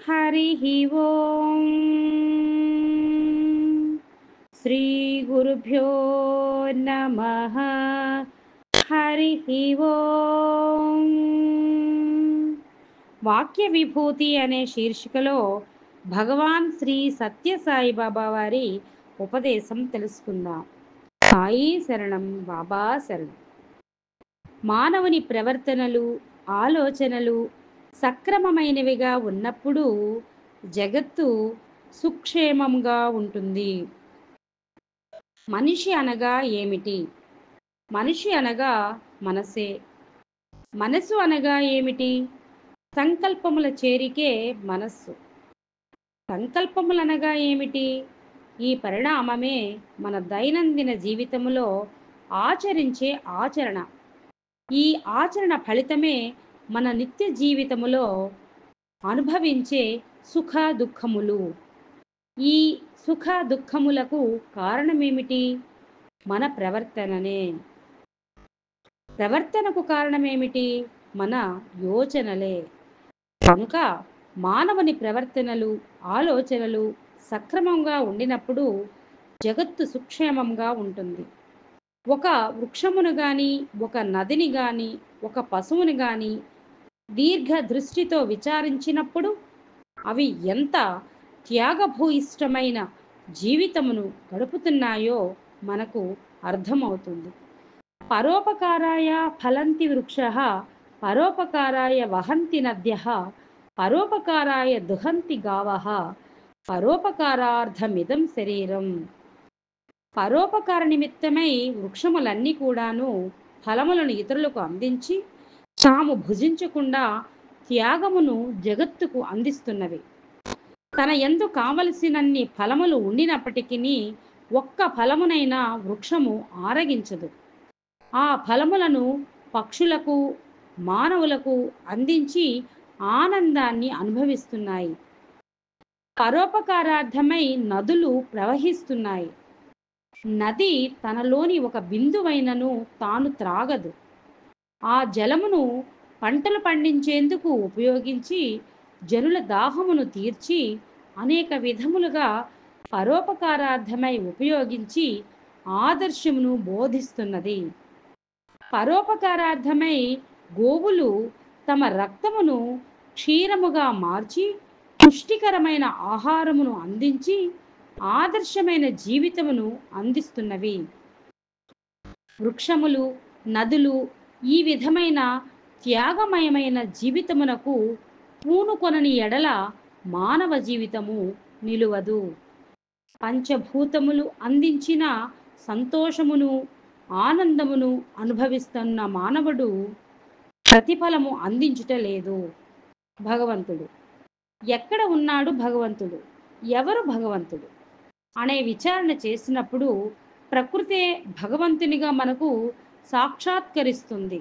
हरिः ओम् श्रीगुरुभ्यो नमः। हरिः ओम् వాక్య విభూతి అనే శీర్షికలో భగవాన్ శ్రీ సత్యసాయిబాబా వారి ఉపదేశం తెలుసుకుందాం. సాయి శరణం, బాబా శరణం. మానవుని ప్రవర్తనలు, ఆలోచనలు సక్రమమైనవిగా ఉన్నప్పుడు జగత్తు సుక్షేమంగా ఉంటుంది. మనిషి అనగా ఏమిటి? మనిషి అనగా మనసే. మనసు అనగా ఏమిటి? సంకల్పముల చేరికే మనస్సు. సంకల్పములనగా ఏమిటి? ఈ పరిణామమే మన దైనందిన జీవితంలో ఆచరించే ఆచరణ. ఈ ఆచరణ ఫలితమే మన నిత్య జీవితములో అనుభవించే సుఖ దుఃఖములు. ఈ సుఖ దుఃఖములకు కారణమేమిటి? మన ప్రవర్తననే. ప్రవర్తనకు కారణమేమిటి? మన యోచనలే. కనుక మానవుని ప్రవర్తనలు, ఆలోచనలు సక్రమంగా ఉండినప్పుడు జగత్తు సుక్షేమంగా ఉంటుంది. ఒక వృక్షమును గాని, ఒక నదిని గాని, ఒక పశువుని గాని దీర్ఘ దృష్టితో విచారించినప్పుడు అవి ఎంత త్యాగభూయిష్టమైన జీవితమును గడుపుతున్నాయో మనకు అర్థమవుతుంది. పరోపకారాయ ఫలంతి వృక్షః, పరోపకారాయ వహంతి నద్యః, పరోపకారాయ దుహంతి గావః, పరోపకారార్థమిదం శరీరం. పరోపకార నిమిత్తమై వృక్షములన్నీ కూడాను ఫలములను ఇతరులకు అందించి తాము భుజించకుండా త్యాగమును జగత్తుకు అందిస్తున్నవి. తన యందు కావలసినన్ని ఫలములు ఉండినప్పటికీ ఒక్క ఫలమునైనా వృక్షము ఆరగించదు. ఆ ఫలములను పక్షులకు, మానవులకు అందించి ఆనందాన్ని అనుభవిస్తున్నాయి. పరోపకారార్థమై నదులు ప్రవహిస్తున్నాయి. నది తనలోని ఒక బిందువైనను తాను త్రాగదు. ఆ జలమును పంటలు పండించేందుకు ఉపయోగించి జనుల దాహమును తీర్చి అనేక విధములుగా పరోపకారార్థమై ఉపయోగించి ఆదర్శమును బోధిస్తున్నది. పరోపకారార్థమై గోవులు తమ రక్తమును క్షీరముగా మార్చి పుష్టికరమైన ఆహారమును అందించి ఆదర్శమైన జీవితమును అందిస్తున్నవి. వృక్షములు, నదులు ఈ విధమైన త్యాగమయమైన జీవితమునకు పూనుకొనని ఎడల మానవ జీవితము నిలువదు. పంచభూతములు అందించిన సంతోషమును, ఆనందమును అనుభవిస్తున్న మానవుడు ప్రతిఫలము అందించుట లేదు. భగవంతుడు ఎక్కడ ఉన్నాడు? భగవంతుడు ఎవరు? భగవంతుడు అనే విచారణ చేసినప్పుడు ప్రకృతే భగవంతునిగా మనకు సాక్షాత్కరిస్తుంది.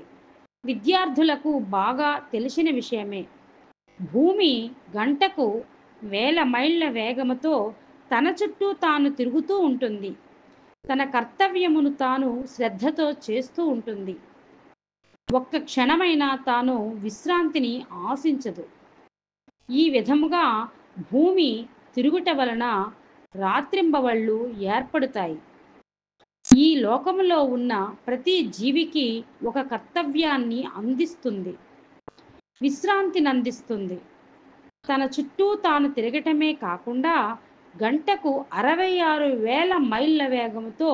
విద్యార్థులకు బాగా తెలిసిన విషయమే. భూమి గంటకు 1000 మైళ్ళ వేగముతో తన చుట్టూ తాను తిరుగుతూ ఉంటుంది. తన కర్తవ్యమును తాను శ్రద్ధతో చేస్తూ ఉంటుంది. ఒక్క క్షణమైనా తాను విశ్రాంతిని ఆశించదు. ఈ విధముగా భూమి తిరుగుట వలన రాత్రింబవళ్ళు ఏర్పడతాయి. ఈ లోకములో ఉన్న ప్రతి జీవికి ఒక కర్తవ్యాన్ని అందిస్తుంది, విశ్రాంతిని అందిస్తుంది. తన చుట్టూ తాను తిరగటమే కాకుండా గంటకు 66,000 మైళ్ళ వేగంతో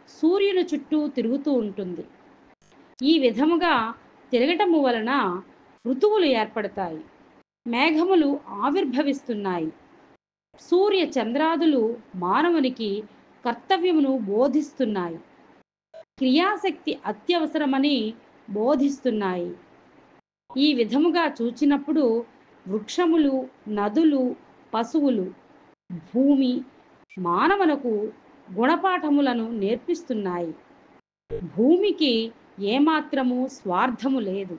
సూర్యుని చుట్టూ తిరుగుతూ ఉంటుంది. ఈ విధముగా తిరగటము వలన ఋతువులు ఏర్పడతాయి, మేఘములు ఆవిర్భవిస్తున్నాయి. సూర్య చంద్రాదులు మానవునికి కర్తవ్యమును బోధిస్తున్నాయి, క్రియాశక్తి అత్యవసరమని బోధిస్తున్నాయి. ఈ విధముగా చూచినప్పుడు వృక్షములు, నదులు, పశువులు, భూమి మానవునకు గుణపాఠములను నేర్పిస్తున్నాయి. భూమికి ఏమాత్రము స్వార్థము లేదు.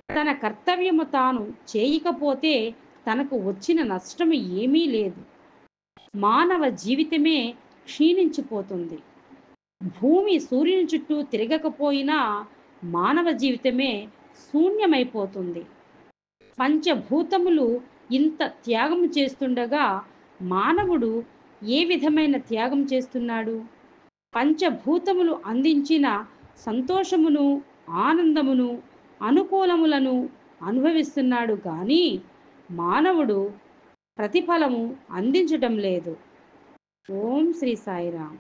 తన కర్తవ్యము తాను చేయకపోతే తనకు వచ్చిన నష్టము ఏమీ లేదు. మానవ జీవితమే క్షీణించిపోతుంది. భూమి సూర్యుని చుట్టూ తిరగకపోయినా మానవ జీవితమే శూన్యమైపోతుంది. పంచభూతములు ఇంత త్యాగం చేస్తుండగా మానవుడు ఏ విధమైన త్యాగం చేస్తున్నాడు? పంచభూతములు అందించిన సంతోషమును, ఆనందమును, అనుకూలములను అనుభవిస్తున్నాడు కానీ మానవుడు ప్రతిఫలము అందించటం లేదు. ఓం శ్రీ సాయిరామ్.